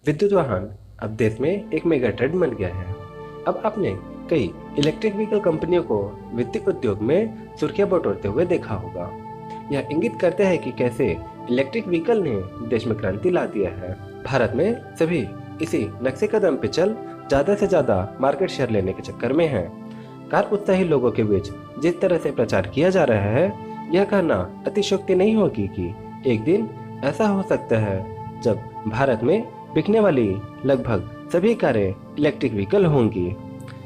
विद्युत वाहन अब देश में एक मेगा ट्रेंड बन गया है। अब आपने कई इलेक्ट्रिक व्हीकल कंपनियों को वित्तीय उद्योग में सुर्खियां बटोरते हुए देखा होगा। यह इंगित करते हैं कि कैसे इलेक्ट्रिक व्हीकल ने देश में क्रांति ला दिया है। भारत में सभी इसी नक्शे कदम पे चल ज्यादा से ज्यादा मार्केट शेयर लेने के चक्कर में हैं। कार उत्साही लोगों के बीच जिस तरह से प्रचार किया जा रहा है, यह कहना अतिशयोक्ति नहीं होगी कि एक दिन ऐसा हो सकता है जब भारत में बिकने वाली लगभग सभी कारें इलेक्ट्रिक व्हीकल होंगी।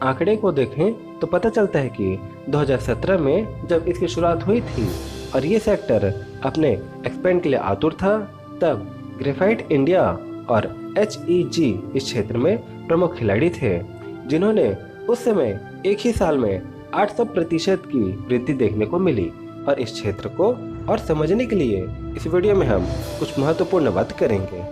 आंकड़े को देखें तो पता चलता है कि 2017 में जब इसकी शुरुआत हुई थी और ये सेक्टर अपने एक्सपेंड के लिए आतुर था, तब ग्रेफाइट इंडिया और HEG इस क्षेत्र में प्रमुख खिलाड़ी थे, जिन्होंने उस समय एक ही साल में 800% की वृद्धि देखने को मिली। और इस क्षेत्र को और समझने के लिए इस वीडियो में हम कुछ महत्वपूर्ण बात करेंगे।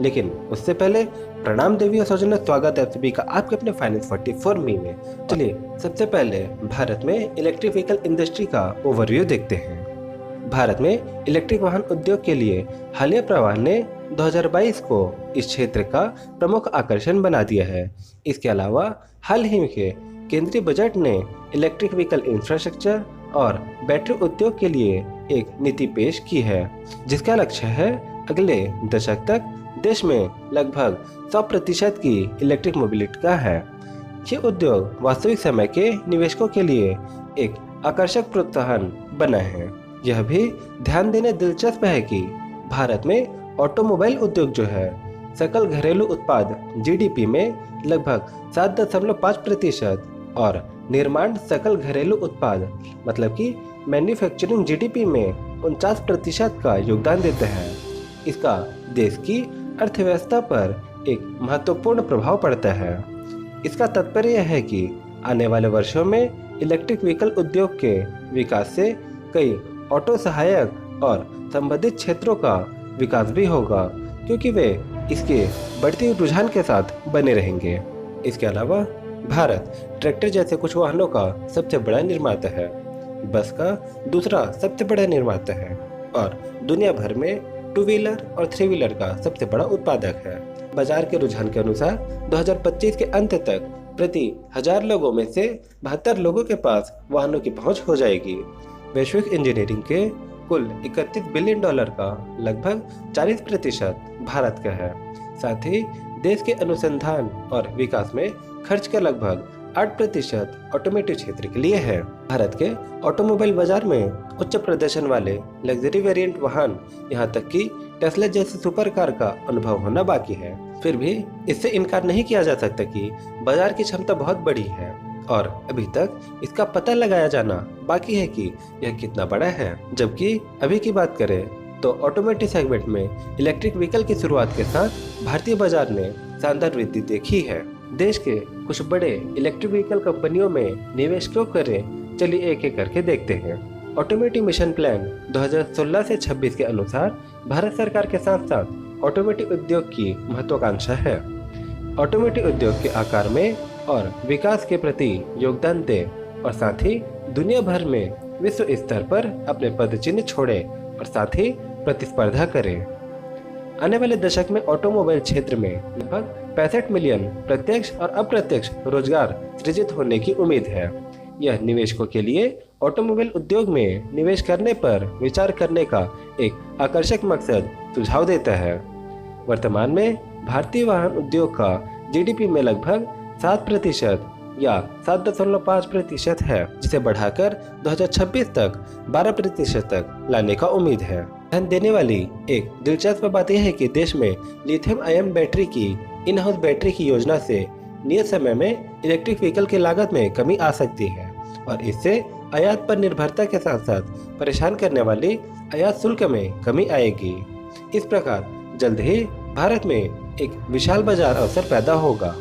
लेकिन उससे पहले प्रणाम देवी और सौजन्य, स्वागत है सभी का आपके अपने फाइनेंस 44 में। चलिए सबसे पहले भारत में इलेक्ट्रिक व्हीकल इंडस्ट्री का ओवरव्यू देखते हैं। भारत में इलेक्ट्रिक वाहन उद्योग के लिए हालिया प्रवाह ने 2022 को इस क्षेत्र का प्रमुख आकर्षण बना दिया है। इसके अलावा हाल ही के केंद्रीय बजट ने इलेक्ट्रिक व्हीकल इंफ्रास्ट्रक्चर और बैटरी उद्योग के लिए एक नीति पेश की है, जिसका लक्ष्य है अगले दशक तक देश में लगभग 100% की इलेक्ट्रिक मोबिलिटी का है। ये उद्योग वास्तविक समय के निवेशकों के लिए एक आकर्षक प्रोत्साहन बना है। यह भी ध्यान देने दिलचस्प है कि भारत में ऑटोमोबाइल उद्योग जो है, सकल घरेलू उत्पाद GDP में लगभग 7.5% और निर्माण सकल घरेलू उत्पाद मतलब कि मैन्युफैक्चरिंग GDP में 49% का योगदान देते हैं। इसका देश की अर्थव्यवस्था पर एक महत्वपूर्ण प्रभाव पड़ता है। इसका तात्पर्य यह है कि आने वाले वर्षों में इलेक्ट्रिक व्हीकल उद्योग के विकास से कई ऑटो सहायक और संबंधित क्षेत्रों का विकास भी होगा, क्योंकि वे इसके बढ़ते रुझान के साथ बने रहेंगे। इसके अलावा भारत ट्रैक्टर जैसे कुछ वाहनों का सबसे बड़ा निर्माता है, बस का दूसरा सबसे बड़ा निर्माता है और दुनिया भर में 2 व्हीलर और 3 व्हीलर का सबसे बड़ा उत्पादक है। बाजार के रुझान के अनुसार 2025 के अंत तक प्रति 1000 लोगों में से 72 लोगों के पास वाहनों की पहुंच हो जाएगी। वैश्विक इंजीनियरिंग के कुल $31 बिलियन का लगभग 40% भारत का है। साथ ही देश के अनुसंधान और विकास में खर्च का लगभग 8% ऑटोमोटिव क्षेत्र के लिए है। भारत के ऑटोमोबाइल बाजार में उच्च प्रदर्शन वाले लग्जरी वेरिएंट वाहन, यहाँ तक कि टेस्ला जैसी सुपर कार का अनुभव होना बाकी है। फिर भी इससे इनकार नहीं किया जा सकता कि बाजार की क्षमता बहुत बड़ी है और अभी तक इसका पता लगाया जाना बाकी है कि यह कितना बड़ा है। जबकि अभी की बात करें तो ऑटोमोटिव सेगमेंट में इलेक्ट्रिक व्हीकल की शुरुआत के साथ भारतीय बाजार ने शानदार वृद्धि देखी है। देश के कुछ बड़े इलेक्ट्रिक व्हीकल कंपनियों में निवेश क्यों करें, चलिए एक एक करके देखते हैं। ऑटोमोटिव मिशन प्लान 2016 से 26 के अनुसार भारत सरकार के साथ साथ ऑटोमोटिव उद्योग की महत्वाकांक्षा है। ऑटोमोटिव उद्योग के आकार में और विकास के प्रति योगदान दे और साथ ही दुनिया भर में विश्व स्तर पर अपने पदचिन्ह छोड़े और साथ ही प्रतिस्पर्धा करें। आने वाले दशक में ऑटोमोबाइल क्षेत्र में लगभग 65 मिलियन प्रत्यक्ष और अप्रत्यक्ष रोजगार सृजित होने की उम्मीद है। यह निवेशकों के लिए ऑटोमोबाइल उद्योग में निवेश करने पर विचार करने का एक आकर्षक मकसद सुझाव देता है। वर्तमान में भारतीय वाहन उद्योग का GDP में लगभग 7% या 7.5% है, जिसे बढ़ाकर 2026 तक 12% तक लाने का उम्मीद है। ध्यान देने वाली एक दिलचस्प बात यह है कि देश में लिथियम आयन बैटरी की इन हाउस बैटरी की योजना से नियत समय में इलेक्ट्रिक व्हीकल की लागत में कमी आ सकती है और इससे आयात पर निर्भरता के साथ साथ परेशान करने वाली आयात शुल्क में कमी आएगी। इस प्रकार जल्द ही भारत में एक विशाल बाजार अवसर पैदा होगा।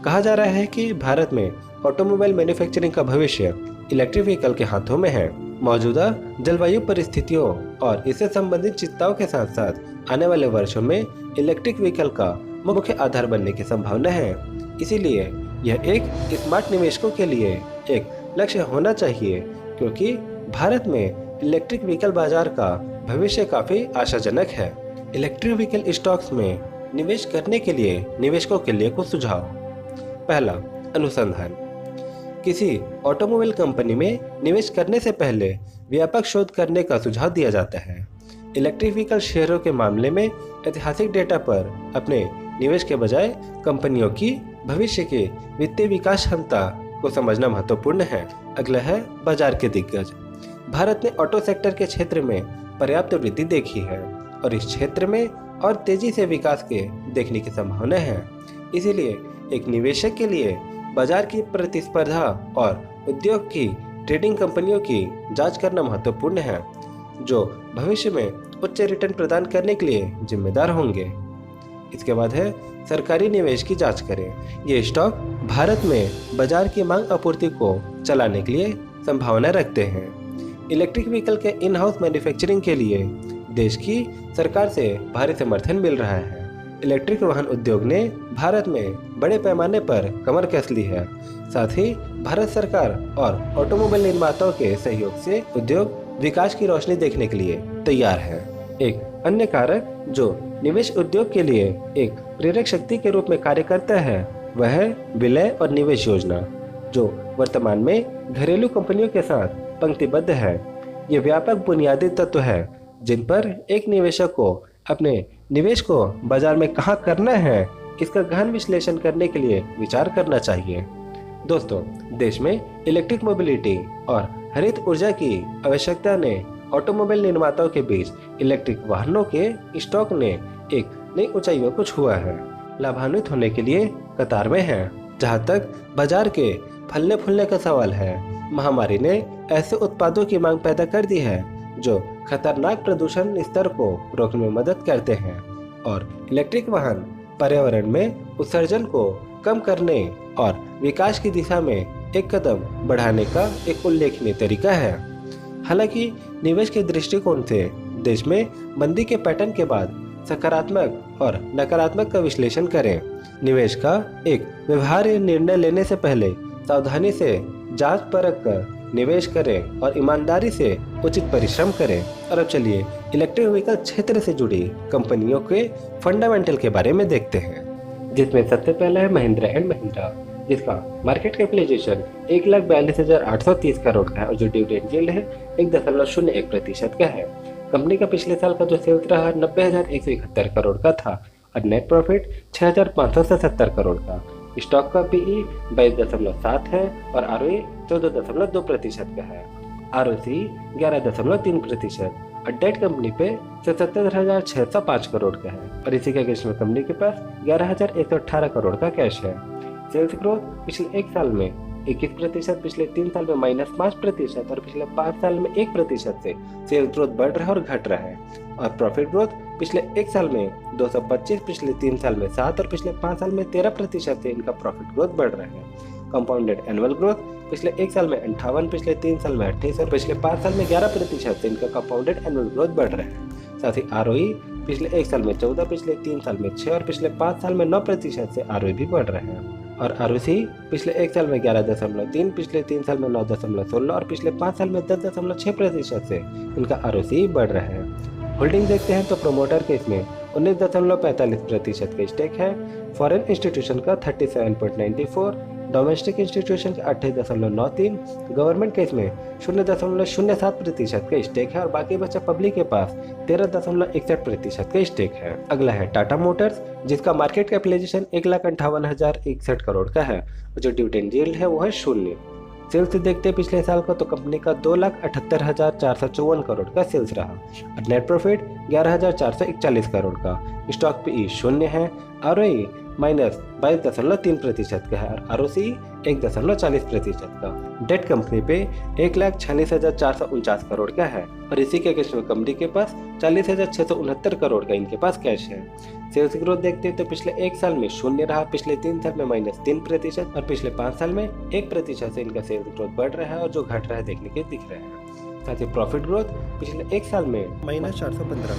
कहा जा रहा है कि भारत में ऑटोमोबाइल मैन्युफैक्चरिंग का भविष्य इलेक्ट्रिक व्हीकल के हाथों में है। मौजूदा जलवायु परिस्थितियों और इससे संबंधित चिंताओं के साथ साथ आने वाले वर्षों में इलेक्ट्रिक व्हीकल का मुख्य आधार बनने की संभावना है। इसीलिए यह एक स्मार्ट निवेशकों के लिए एक लक्ष्य होना चाहिए, क्योंकि भारत में इलेक्ट्रिक व्हीकल बाजार का भविष्य काफी आशाजनक है। इलेक्ट्रिक व्हीकल स्टॉक्स में निवेश करने के लिए निवेशकों के लिए कुछ सुझाव। पहला, अनुसंधान। किसी ऑटोमोबाइल कंपनी में निवेश करने से पहले व्यापक शोध करने का सुझाव दिया जाता है। इलेक्ट्रिक व्हीकल शेयरों के मामले में ऐतिहासिक डेटा पर अपने निवेश के बजाय कंपनियों की भविष्य के वित्तीय विकास क्षमता को समझना महत्वपूर्ण है। अगला है बाजार के दिग्गज। भारत ने ऑटो सेक्टर के क्षेत्र में पर्याप्त वृद्धि देखी है और इस क्षेत्र में और तेजी से विकास के देखने की संभावना है। इसीलिए एक निवेशक के लिए बाजार की प्रतिस्पर्धा और उद्योग की ट्रेडिंग कंपनियों की जांच करना महत्वपूर्ण है, जो भविष्य में उच्च रिटर्न प्रदान करने के लिए जिम्मेदार होंगे। इसके बाद है सरकारी निवेश की जांच करें। ये स्टॉक भारत में बाजार की मांग आपूर्ति को चलाने के लिए संभावना रखते हैं। इलेक्ट्रिक व्हीकल के इन हाउस मैन्युफैक्चरिंग के लिए देश की सरकार से भारी समर्थन मिल रहा है। इलेक्ट्रिक वाहन उद्योग ने भारत में बड़े पैमाने पर कमर कस ली है। साथ ही भारत सरकार और ऑटोमोबाइल निर्माताओं के सहयोग से उद्योग विकास की रोशनी देखने के लिए तैयार है। एक अन्य कारक जो निवेश उद्योग के लिए एक प्रेरक शक्ति के रूप में कार्य करता है वह है विलय और निवेश योजना, जो वर्तमान में घरेलू कंपनियों के साथ पंक्तिबद्ध है। ये व्यापक बुनियादी तत्व है जिन पर एक निवेशक को अपने निवेश को बाजार में कहाँ करना है इसका गहन विश्लेषण करने के लिए विचार करना चाहिए। दोस्तों, देश में इलेक्ट्रिक मोबिलिटी और हरित ऊर्जा की आवश्यकता ने ऑटोमोबाइल निर्माताओं के बीच इलेक्ट्रिक वाहनों के स्टॉक ने एक नई ऊंचाइयों को छुआ है। लाभान्वित होने के लिए कतार में है। जहां तक बाजार के फलने फूलने का सवाल है, महामारी ने ऐसे उत्पादों की मांग पैदा कर दी है जो खतरनाक प्रदूषण स्तर को रोकने में मदद करते हैं और इलेक्ट्रिक वाहन पर्यावरण में उत्सर्जन को कम करने और विकास की दिशा में एक कदम बढ़ाने का एक उल्लेखनीय तरीका है। हालांकि निवेश के दृष्टिकोण से देश में मंदी के पैटर्न के बाद सकारात्मक और नकारात्मक का विश्लेषण करें। निवेश का एक व्यवहार्य निर्णय लेने से पहले सावधानी से जांच परख कर निवेश करें और ईमानदारी से उचित परिश्रम करें। और अब चलिए इलेक्ट्रिक व्हीकल क्षेत्र से जुड़ी कंपनियों के फंडामेंटल के बारे में देखते हैं, जिसमें सबसे पहला है महिंद्रा एंड महिंद्रा, जिसका मार्केट कैपिटलाइजेशन 1,42,830 करोड़ का है और जो डिविडेंड यील्ड है 1.01% का है। कंपनी का पिछले साल का जो सेल्स रहा 90,171 करोड़ का था और नेट प्रॉफिट 6,570 करोड़ का। स्टॉक का पीई 22.7 है और आरओई 14.2% का है। आरओसी 11.3% और डेट कंपनी पे 77,605 करोड़ का है और इसी के अगेंस्ट में कंपनी के पास 11,118 करोड़ का कैश है। सेल्स ग्रोथ पिछले एक साल में 21%, पिछले 3 साल में -5% और पिछले 5 साल में 1% से सेल्स ग्रोथ बढ़ रहा है और घट रहा है। और प्रॉफिट ग्रोथ पिछले एक साल में 225, पिछले 3 साल में 7 और पिछले 5 साल में 13% से इनका प्रॉफिट ग्रोथ बढ़ रहा है। कंपाउंडेड एनुअल ग्रोथ पिछले एक साल में 58, पिछले 3 साल में 28 और पिछले 5 साल में 11% से इनका कंपाउंडेड एनुअल ग्रोथ बढ़ रहा है। साथ ही आरओई पिछले एक साल में 14, पिछले 3 साल में 6 और पिछले 5 साल में 9% से आरओई भी बढ़ रहे हैं। और आरओसी पिछले एक साल में 11.3, पिछले 3 साल में 9.16 और पिछले 5 साल में 10.6% से इनका आरओसी बढ़ रहा है। होल्डिंग देखते हैं तो प्रोमोटर के इसमें 19.45% का स्टेक है, फॉरेन इंस्टीट्यूशन का 37.94, डोमेस्टिक इंस्टीट्यूशन का 28.93, गवर्नमेंट के इसमें 0.07% का स्टेक है और बाकी बचा पब्लिक के पास 13.61% का स्टेक है। अगला है टाटा मोटर्स, जिसका मार्केट कैपिटलाइजेशन 1,58,061 करोड़ का है और जो डिविडेंड यील्ड है वो है 0। सेल्स देखते हैं पिछले साल का तो कंपनी का 2,78,454 करोड़ का सेल्स रहा और नेट प्रॉफिट 11,441 करोड़ का। स्टॉक पीई 0 है, आरओई -22.3% का है और आरओसी 1.40% का। डेट कंपनी पे 1,46,449 करोड़ का है और इसी के अगेंस्ट में कंपनी के पास 40,669 करोड़ का इनके पास कैश है। सेल्स ग्रोथ देखते हैं तो पिछले एक साल में 0 रहा, पिछले 3 साल में -3% और पिछले 5 साल में 1% से इनका सेल्स ग्रोथ बढ़ रहा है और जो घट रहा है देखने के दिख रहे हैं। साथ ही प्रॉफिट ग्रोथ पिछले एक साल में -415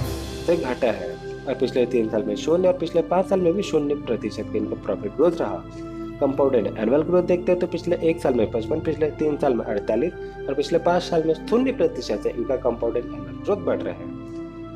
से घटा है और पिछले 3 साल में 0 और पिछले 5 साल में भी 0% का इनका प्रॉफिट ग्रोथ रहा। कंपाउंडेड एनुअल ग्रोथ देखते हैं तो पिछले एक साल में 55, पिछले 3 साल में 48 और पिछले 5 साल में 0% से इनका कंपाउंडेड एनुअल ग्रोथ बढ़ रहा है।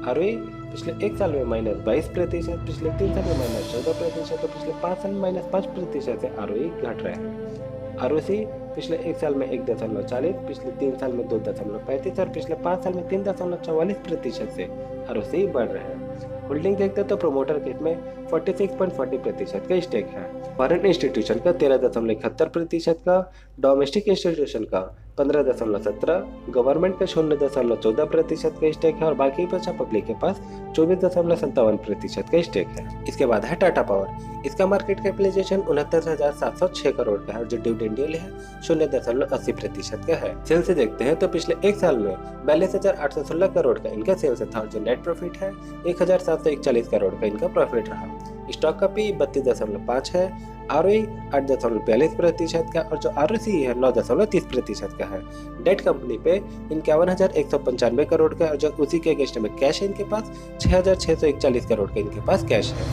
आरओई पिछले एक साल में -22%, पिछले 3 साल में -14% और पिछले 5 साल में -5% से आरओई घट रहे हैं। आरओसी पिछले एक साल में 1.40, पिछले 3 साल में 2.35 और पिछले 5 साल में 3.44% से आरओसी बढ़ रहे हैं। होल्डिंग देखते हैं तो प्रोमोटर के इसमें 46.40% का स्टेक है। फॉरेन इंस्टीट्यूशन का 13.71% का, डोमेस्टिक इंस्टीट्यूशन का 15.17, गवर्नमेंट का 0.14% का स्टेक है और बाकी बचा पब्लिक के पास 24.57% का स्टेक है। इसके बाद है टाटा पावर। इसका मार्केट कैपिटलाइजेशन 69,706 करोड़ का है और जो डिविडेंड यील्ड है 0.80% का है। सेल्स से देखते हैं तो पिछले एक साल में 42,816 करोड़ का इनका सेल्स था और जो नेट प्रॉफिट है 1,741 करोड़ का इनका प्रॉफिट रहा। स्टॉक का पी 32.5 है, आरओई 8.42% का और जो आरओसी है 9.30% का है। डेट कंपनी पे 51,195 करोड़ का और जो उसी के अगेंस्ट में कैश है इनके पास 6,641 करोड़ का इनके पास कैश है।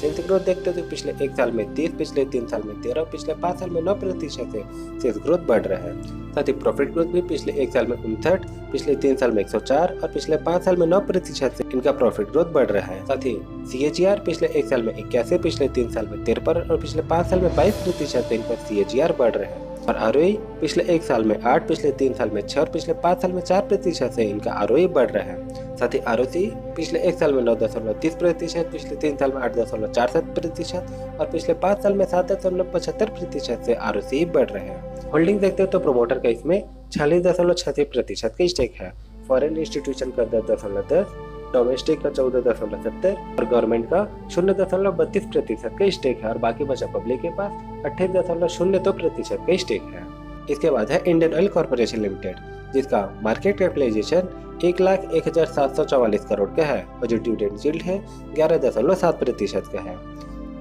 सेल्स ग्रोथ देखते हैं तो पिछले एक साल में 30, पिछले 3 साल में 13, पिछले 5 साल में 9% से सेल्स ग्रोथ बढ़ रहा है। साथ ही प्रॉफिट ग्रोथ भी पिछले एक साल में 59, पिछले 3 साल में 104 और पिछले 5 साल में 9% से इनका प्रॉफिट ग्रोथ बढ़ रहा है। साथ ही CAGR पिछले एक साल में 81, पिछले 3 साल में 53 और पिछले 5 साल में 22% से इनका CAGR बढ़ रहा है। और आरओई पिछले एक साल में 8, पिछले 3 साल में 6 और पिछले 5 साल में 4% से इनका आरओई बढ़ रहा है। साथ ही आरओसी पिछले एक साल में 9.30%, पिछले 3 साल में 8.47% और पिछले 5 साल में 7.75% से आरओसी बढ़ रहे हैं। होल्डिंग देखते हैं तो प्रोमोटर का इसमें 46.86% का स्टेक है, फॉरेन इंस्टीट्यूशन का 10.10, डोमेस्टिक का 14.70 और गवर्नमेंट का 0.32% का स्टेक है और बाकी बचा पब्लिक के पास 28.02% का स्टेक है। इसके बाद है इंडियन ऑयल कॉर्पोरेशन लिमिटेड, जिसका मार्केट कैपिटलाइजेशन 1,01,744 करोड़ का है और जो डिविडेंड यील्ड है 11.7% का है।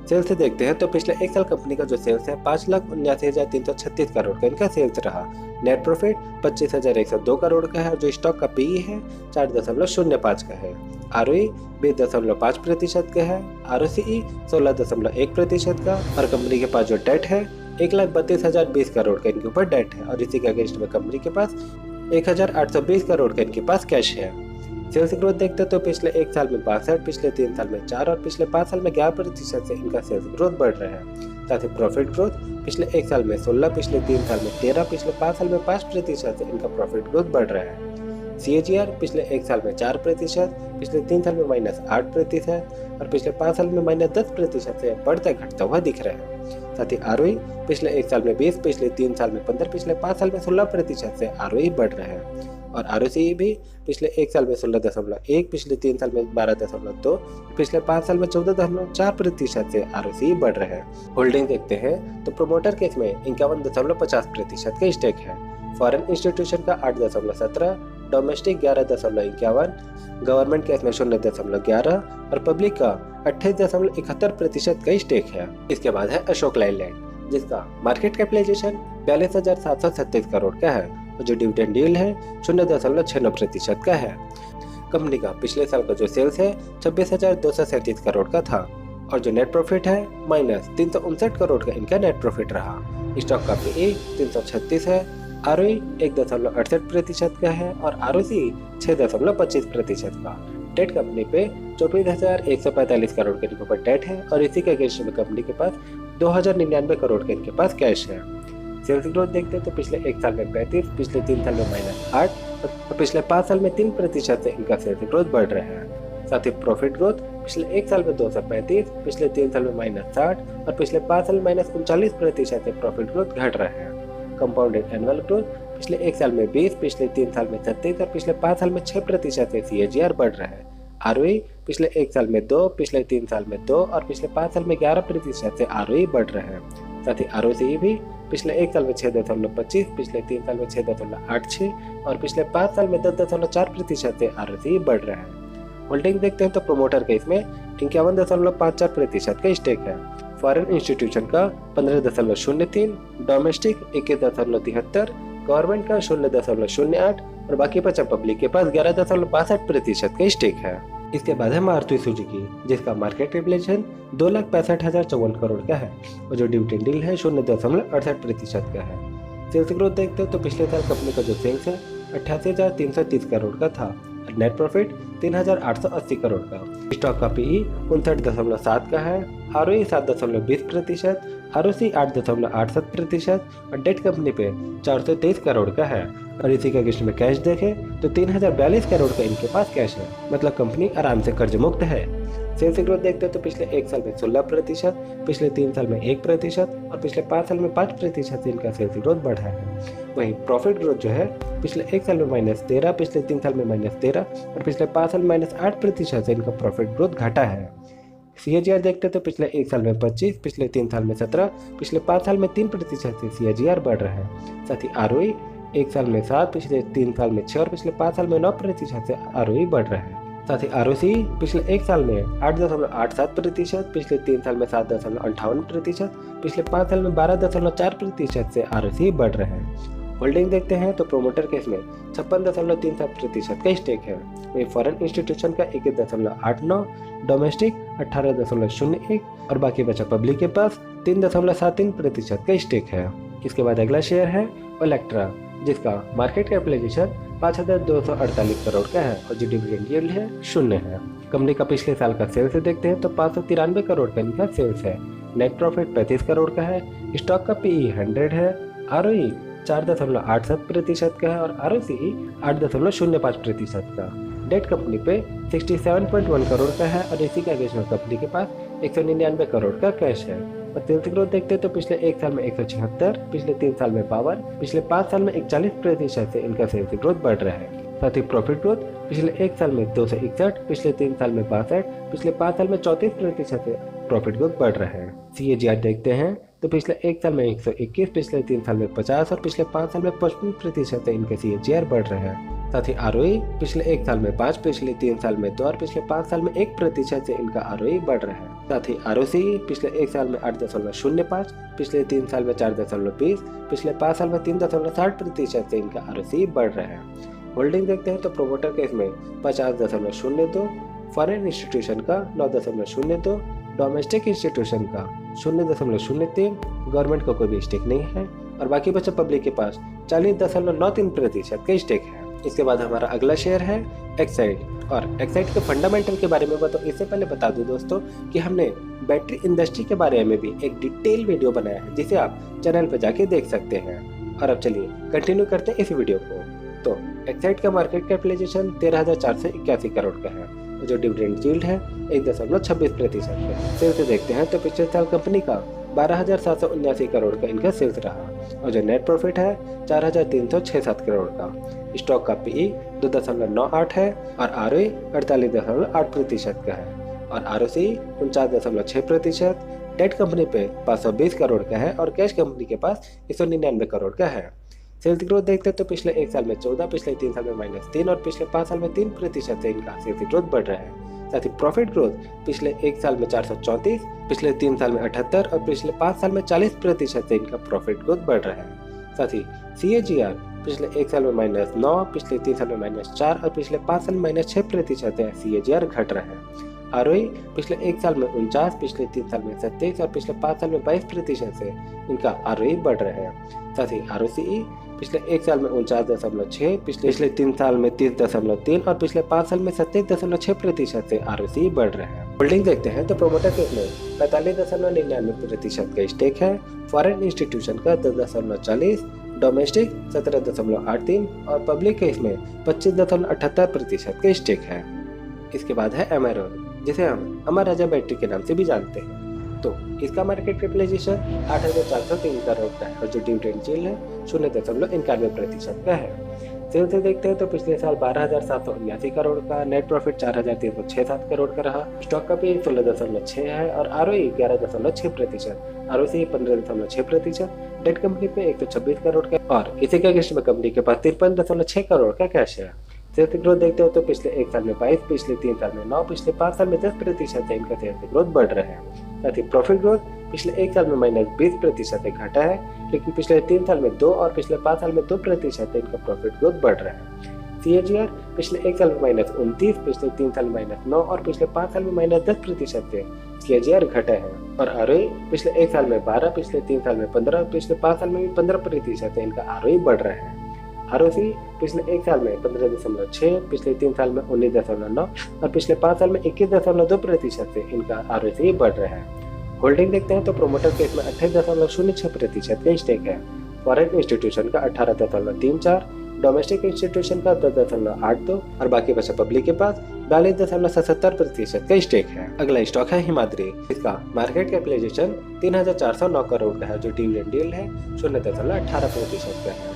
सेल्स से देखते हैं तो पिछले एक साल कंपनी का जो सेल्स है 5,79,336 करोड़ का इनका सेल्स रहा। नेट प्रॉफिट 25,102 करोड़ का है और जो स्टॉक का पीई है 4.05 का है। आरओई 20.5% का है, आरओसीई 16.1% का और कंपनी के पास जो डेट है 1,32,020 करोड़ का इनके ऊपर डेट है और इसी के अगेंस्ट में कंपनी के पास 1,820 करोड़ का इनके पास कैश है। सेल्स ग्रोथ देखते तो पिछले एक साल में 62, पिछले 3 साल में 4 और पिछले 5 साल में 11% से इनका सेल्स ग्रोथ बढ़ रहा है। साथ ही प्रॉफिट ग्रोथ पिछले एक साल में 16, पिछले 3 साल में 13, पिछले 5 साल में 5% से इनका प्रॉफिट ग्रोथ बढ़ रहा है। CAGR पिछले एक साल में 4%, पिछले 3 साल में -8% और पिछले 5 साल में -10% से बढ़ता घटता हुआ दिख रहा है। साथ ही आरओई पिछले एक साल में 20, पिछले 3 साल में 15, पिछले 5 साल में 16% से आरओई बढ़ रहा है और आरओसी भी पिछले एक साल में 16.1, पिछले 3 साल में 12.2, पिछले 5 साल में 14.4% से आरओसी बढ़ रहा है। होल्डिंग देखते हैं तो प्रोमोटर के इसमें 51.50% का स्टेक है, फॉरेन इंस्टीट्यूशन का 8.17, डोमेस्टिक 11.51, गवर्नमेंट के इसमें 0.11 और पब्लिक का 28.71% का स्टेक है। इसके बाद है अशोक लाइलैंड, जिसका मार्केट कैपिटलाइजेशन 42,737 करोड़ का है और जो डिविडेंड यील्ड है 0.96% का है। कंपनी का पिछले साल का जो सेल्स है 26,237 करोड़ का था और जो नेट प्रॉफिट है -359 करोड़ का इनका नेट प्रॉफिट रहा। स्टॉक का पीई 336 है, आरओई 1.68% का है और आरओसी 6.25% का। डेट कंपनी पे 24,145 करोड़ के इनके ऊपर डेट है और इसी के अगेंस्ट में कंपनी के पास 2,099 करोड़ के इनके पास कैश है। सेल्स ग्रोथ देखते हैं तो पिछले एक साल में 35, पिछले 3 साल में -8 और पिछले 5 साल में 3% से इनका सेल्स ग्रोथ बढ़ रहा है। साथ ही प्रॉफिट ग्रोथ पिछले एक साल में 235, पिछले 3 साल में -60 और पिछले 5 साल में -39% से प्रॉफिट ग्रोथ घट रहा है। कंपाउंडेड एनुअल ग्रोथ पिछले एक साल में 20, पिछले 3 साल में 36 और पिछले 5 साल में 6% से CAGR बढ़ रहा है। आरओई पिछले एक साल में 2, पिछले 3 साल में 2 और पिछले 5 साल में 11% से आरओई बढ़ रहा है। साथ ही आरओसीई भी पिछले एक साल में 6.25, पिछले 3 साल में 6.86 और पिछले 5 साल में 10.4% से आरओसीई बढ़ रहा है। होल्डिंग देखते हैं तो प्रोमोटर के इसमें 51.54% का स्टेक है, फॉरेन इंस्टीट्यूशन का 15.03, डोमेस्टिक 21.73, गवर्नमेंट का 0.08 और बाकी बचा पब्लिक के पास 11.62% का स्टेक है। इसके बाद है मारुति सुजुकी, जिसका मार्केट कैपिटलाइजेशन 2,65,054 करोड़ का है और जो डिविडेंड यील्ड है 0.68% का है। सेल्स ग्रोथ देखते हो तो पिछले साल कंपनी का जो सेल्स है 88,330 करोड़ का था और नेट प्रॉफिट 3,880 करोड़ का। स्टॉक का पीई 59.7 का है, आरओई 7.20%, आरओसी 8.87% और डेट कंपनी पे 423 करोड़ का है। और इसी के अगेंस्ट में कैश देखें तो 3,042 करोड़ का इनके पास कैश है, मतलब कंपनी आराम से कर्ज मुक्त है। सेल्स ग्रोथ देखते हैं तो पिछले 1 साल में 16%, पिछले 3 साल में 1% और पिछले 5 साल में 5% से इनका सेल्स ग्रोथ बढ़ा है। वहीं प्रॉफिट ग्रोथ जो है पिछले 1 साल में -13, पिछले 3 साल में -13 और पिछले 5 साल में -8% से इनका प्रॉफिट ग्रोथ घटा है। CAGR देखते तो पिछले 1 साल में 25, पिछले 3 साल में 17, पिछले 5 साल में 3% से CAGR बढ़ रहा है। साथ ही ROE 1 साल में 7, पिछले 3 साल में 6 और पिछले 5 साल में 9% से ROE बढ़ रहा है। साथ ही ROC पिछले 1 साल में 8.87%, पिछले 3 साल में 7.58%, पिछले 5 साल में 12.4% से ROC बढ़ रहा है। होल्डिंग देखते हैं तो प्रोमोटर केस में 56.37% का स्टेक है, वहीं फॉरेन इंस्टीट्यूशन का 21.89, डोमेस्टिक 18.01 और बाकी बचा पब्लिक के पास 3.73% का स्टेक है। इसके बाद अगला शेयर है ओलेक्ट्रा, जिसका मार्केट कैपिटलाइजेशन 5,248 करोड़ का है और जो डिविडेंड यील्ड है 0 है। कंपनी का पिछले साल का सेल्स देखते हैं तो 593 करोड़ का इनका सेल्स है, नेट प्रॉफिट 35 करोड़ का है, स्टॉक का पीई 100 है, आरओई 4.87% का है और ROCE 8.05% का। डेट कंपनी पे 67.1 करोड़ का है और इसी के अगेंस्ट में कंपनी के पास 199 करोड़ का कैश है। और सेल्स ग्रोथ देखते हैं तो पिछले 1 साल में 176, पिछले 3 साल में 52, पिछले 5 साल में 41% से इनका सेल्स ग्रोथ बढ़ रहा है। साथ ही प्रॉफिट ग्रोथ पिछले 1 साल में 261, पिछले 3 साल में 62, पिछले 5 साल में 34% से प्रॉफिट ग्रोथ बढ़ रहा है। CAGR देखते हैं तो पिछले 1 साल में 121, पिछले 3 साल में 50 और पिछले 5 साल में 55% से इनके CAGR बढ़ रहे हैं। साथ ही ROE पिछले 1 साल में 5, पिछले 3 साल में 2 और पिछले 5 साल में 1% से इनका ROE बढ़ रहा है। साथ ही ROCE पिछले 1 साल में 8.05, पिछले 3 साल में 4.20, पिछले 5 साल में 3.60% से इनका ROCE बढ़ रहा है। होल्डिंग देखते हैं तो प्रोमोटर केस में 50.02, फॉरेन इंस्टीट्यूशन का 9.02, डोमेस्टिक इंस्टीट्यूशन का 0.03, गवर्नमेंट का कोई भी स्टेक नहीं है और बाकी बचा पब्लिक के पास 40.93% का स्टेक है। इसके बाद हमारा अगला शेयर है एक्साइड। और एक्साइड के फंडामेंटल के बारे में बताओ, इससे पहले बता दूं दोस्तों कि हमने बैटरी इंडस्ट्री के बारे में भी एक डिटेल वीडियो बनाया है, जिसे आप चैनल पर जाके देख सकते हैं। और अब चलिए कंटिन्यू करते हैं इस वीडियो को। तो एक्साइड का मार्केट कैपिटलाइजेशन 13,481 करोड़ का है, जो डिविडेंड यील्ड है 1.26% है। सेल्स देखते हैं तो पिछले साल कंपनी का 12,779 करोड़ का इनका सेल्स रहा और जो नेट प्रॉफिट है 4,367 करोड़ का। स्टॉक का पीई 2.98 है और ROE 48.8% का है और ROCE 49.6%। डेट कंपनी पे 520 करोड़ का है और कैश कंपनी के पास 199 करोड़ का है। सेल्स ग्रोथ देखते हैं तो पिछले 1 साल में 14, पिछले 3 साल में -3 और पिछले 5 साल में 3% से इनका सेल्स ग्रोथ बढ़ रहा है। साथ ही प्रॉफिट ग्रोथ पिछले 1 साल में 434, पिछले 3 साल में 78 और पिछले 5 साल में 40% से इनका प्रॉफिट ग्रोथ बढ़ रहा है। साथ ही CAGR पिछले 1 साल में -9, पिछले 3 साल में -4 और पिछले 5 साल में -6% है CAGR घट रहा है। ROE पिछले 1 साल में 49, पिछले 3 साल में 27 और पिछले 5 साल में 22% से इनका ROE बढ़ रहा है। साथ ही ROCE पिछले 1 साल में 49.6, पिछले 3 साल में 30.3 और पिछले 5 साल में 27.6% से ROCE बढ़ रहा है। होल्डिंग देखते हैं तो प्रोमोटर केस में 45.99% का स्टेक है, फॉरेन इंस्टीट्यूशन का 10.40, डोमेस्टिक 17.83 और पब्लिक केस में 25.78% का स्टेक है। इसके बाद है एमेरॉन, जिसे हम अमर राजा बैटरी के नाम से भी जानते हैं। तो इसका मार्केट कैपिटलाइजेशन 8,403 करोड़ का है और जो डिविडेंड यील्ड है 0.91% का है। सेल्स देखते हैं तो पिछले साल 12,779 करोड़ का, नेट प्रॉफिट 4,367 करोड़ का रहा, स्टॉक का पीई 16.6 है और ROE 11.6%, ROCE 15.6%, डेट कंपनी पे 126 करोड़ का और इसी के अगेंस्ट में कंपनी के पास 53.6 करोड़ का कैश है। सेल्स ग्रोथ देखते हो तो पिछले 1 साल में 22, पिछले 3 साल में 9, पिछले 5 साल में 10% से इनका सेल्स ग्रोथ बढ़ रहा है। साथ ही प्रॉफिट ग्रोथ पिछले 1 साल में -20% से घटा है, लेकिन पिछले 3 साल में 2 और पिछले 5 साल में 2% से इनका प्रॉफिट ग्रोथ बढ़ रहा है। CAGR पिछले 1 साल में -29, पिछले 3 साल में -9 और पिछले 5 साल में -10% से CAGR घटा है और ROE पिछले 1 साल में 12, पिछले 3 साल में 15 और पिछले 5 साल में भी 15% से इनका ROE बढ़ रहा है। आरओसी पिछले 1 साल में 15.6, पिछले 3 साल में 19.9 और पिछले 5 साल में 21.2% से इनका आरओसी बढ़ रहा है। होल्डिंग देखते हैं तो प्रोमोटर के इसमें 28.06% का स्टेक है। फॉरेन इंस्टीट्यूशन का 18.34, डोमेस्टिक इंस्टीट्यूशन का 10.82 और बाकी बचा पब्लिक के पास 42.77% का स्टेक है। अगला स्टॉक है हिमाद्री। इसका मार्केट कैपिटलाइजेशन 3,409 करोड़ का है, जो डिविडेंड यील्ड है 0.18% का है।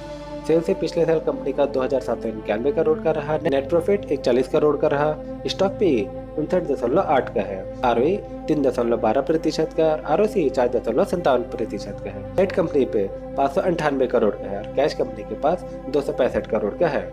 सेल से पिछले साल कंपनी का 2,791 करोड़ का रहा, नेट प्रॉफिट 41 करोड़ का रहा, स्टॉक पे 59.8 का है, आरओई 3.12% का, आरओसी 4.57% का है। नेट कंपनी पे 598 करोड़ का है और कैश कंपनी के पास 265 करोड़ का है।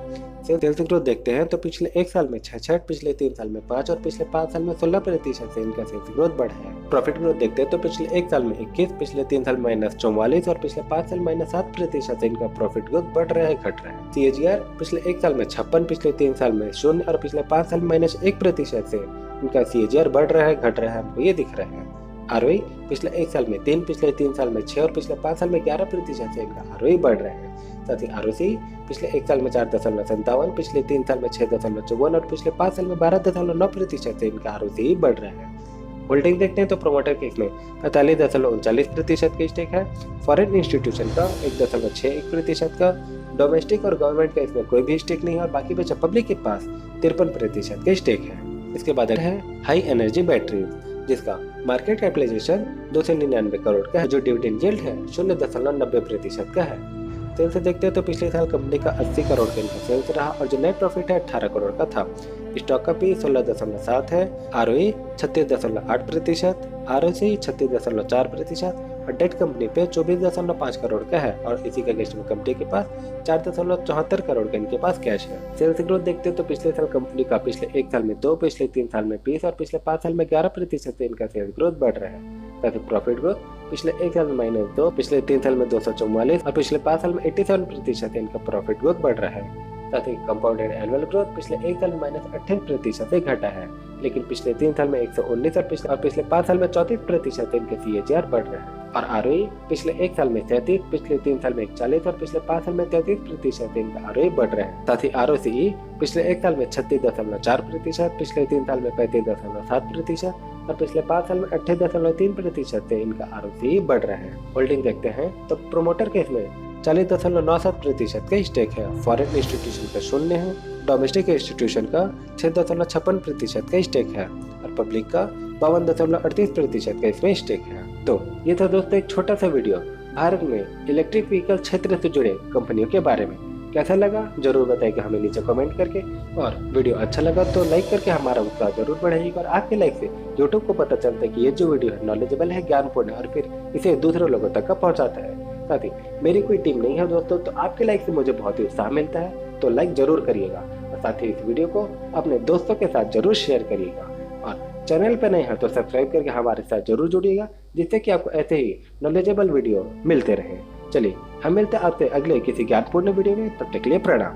सेल्स ग्रोथ देखते हैं तो पिछले 1 साल में 66, पिछले 3 साल में 5 और पिछले 5 साल में 16% से इनका सेल्स ग्रोथ बढ़ा है। प्रॉफिट ग्रोथ देखते हैं तो पिछले 1 साल में 21, पिछले 3 साल में -44 और पिछले 5 साल में -7% से इनका प्रॉफिट ग्रोथ बढ़ रहा है, घट रहा है। सीएजीआर पिछले 1 साल में 56, पिछले 3 साल में 0 और पिछले 5 साल में -1% से इनका सीएजीआर बढ़ रहा है, घट रहा है, हमको ये दिख रहा है। आरओई पिछले 1 साल में 3, पिछले 3 साल में 6 और पिछले 5 साल में 11% से इनका आरओई बढ़ रहा है। साथ ही आरओसी पिछले 1 साल में 4.57, पिछले 3 साल में 6.54 और पिछले 5 साल में 12.9% से इनका आरओसी बढ़ रहा है। होल्डिंग देखते हैं तो प्रोमोटर के इसमें 45.39% का स्टेक है, फॉरेन इंस्टीट्यूशन का 1.61% का, डोमेस्टिक और गवर्नमेंट का इसमें कोई भी स्टेक नहीं है और बाकी बचा पब्लिक के पास 53% का स्टेक है। इसके बाद है हाई एनर्जी बैटरीज, जिसका मार्केट कैपिटलाइजेशन 299 करोड़ का है, जो डिविडेंड यील्ड है 0.90% का है। सेल्स से देखते हैं तो पिछले साल कंपनी का 80 करोड़ का इनका सेल्स रहा और जो नेट प्रॉफिट है 18 करोड़ का था। स्टॉक का पी 16.7 है, आरओई 36.8%, आरओसी 36.4% और डेट कंपनी पे 24.5 करोड़ का है और इसी के अगेंस्ट में कंपनी के पास 4.74 करोड़ का इनके पास कैश है। सेल्स ग्रोथ देखते हैं तो पिछले साल कंपनी का पिछले 1 साल में 2, पिछले 3 साल में 20 और पिछले 5 साल में 11% से इनका सेल्स ग्रोथ बढ़ रहा है। ताकि प्रॉफिट ग्रोथ पिछले 1 साल में -2, पिछले 3 साल में 244 और पिछले 5 साल में 87% से इनका प्रॉफिट ग्रोथ बढ़ रहा है। साथ ही कंपाउंडेड एनुअल ग्रोथ पिछले 1 साल में -28% से घटा है, लेकिन पिछले 3 साल में 119 और पिछले 5 साल में 34% से इनके सीएजीआर बढ़ रहा है। और आरओई पिछले 1 साल में 33, पिछले 3 साल में 41 और पिछले 5 साल में 33% से इनका आरओई बढ़ रहा है। साथ ही आरओसीई पिछले 1 साल में 36.4%, पिछले 3 साल में 35.7% और पिछले 5 साल में 28.3% से इनका आरओसीई बढ़ रहा है। होल्डिंग देखते हैं तो प्रोमोटर के इसमें 40.97% का स्टेक है, फॉरेन इंस्टीट्यूशन का 0 है, डोमेस्टिक इंस्टीट्यूशन का 6.56% का स्टेक है और पब्लिक का 52.38% का इसमें स्टेक है। तो ये था दोस्तों एक छोटा सा वीडियो भारत में इलेक्ट्रिक व्हीकल क्षेत्र से जुड़े कंपनियों के बारे में। कैसा लगा जरूर बताइएगा हमें नीचे कमेंट करके, और वीडियो अच्छा लगा तो लाइक करके हमारा उत्साह जरूर बढ़ाइएगा। और आपके लाइक से यूट्यूब को पता चलता है कि ये जो वीडियो है नॉलेजेबल है, ज्ञानपूर्ण है और फिर इसे दूसरे लोगों तक का पहुंचाता है। साथ ही मेरी कोई टीम नहीं है दोस्तों, तो आपके लाइक से मुझे बहुत ही उत्साह मिलता है, तो लाइक जरूर करिएगा और साथ ही इस वीडियो को अपने दोस्तों के साथ जरूर शेयर करिएगा। और चैनल पर नए हैं तो सब्सक्राइब करके हमारे साथ जरूर जुड़िएगा, जिससे कि आपको ऐसे ही नॉलेजेबल वीडियो मिलते रहे। चलिए हम मिलते हैं आपसे अगले किसी ज्ञानपूर्ण वीडियो में, तब तक के लिए प्रणाम।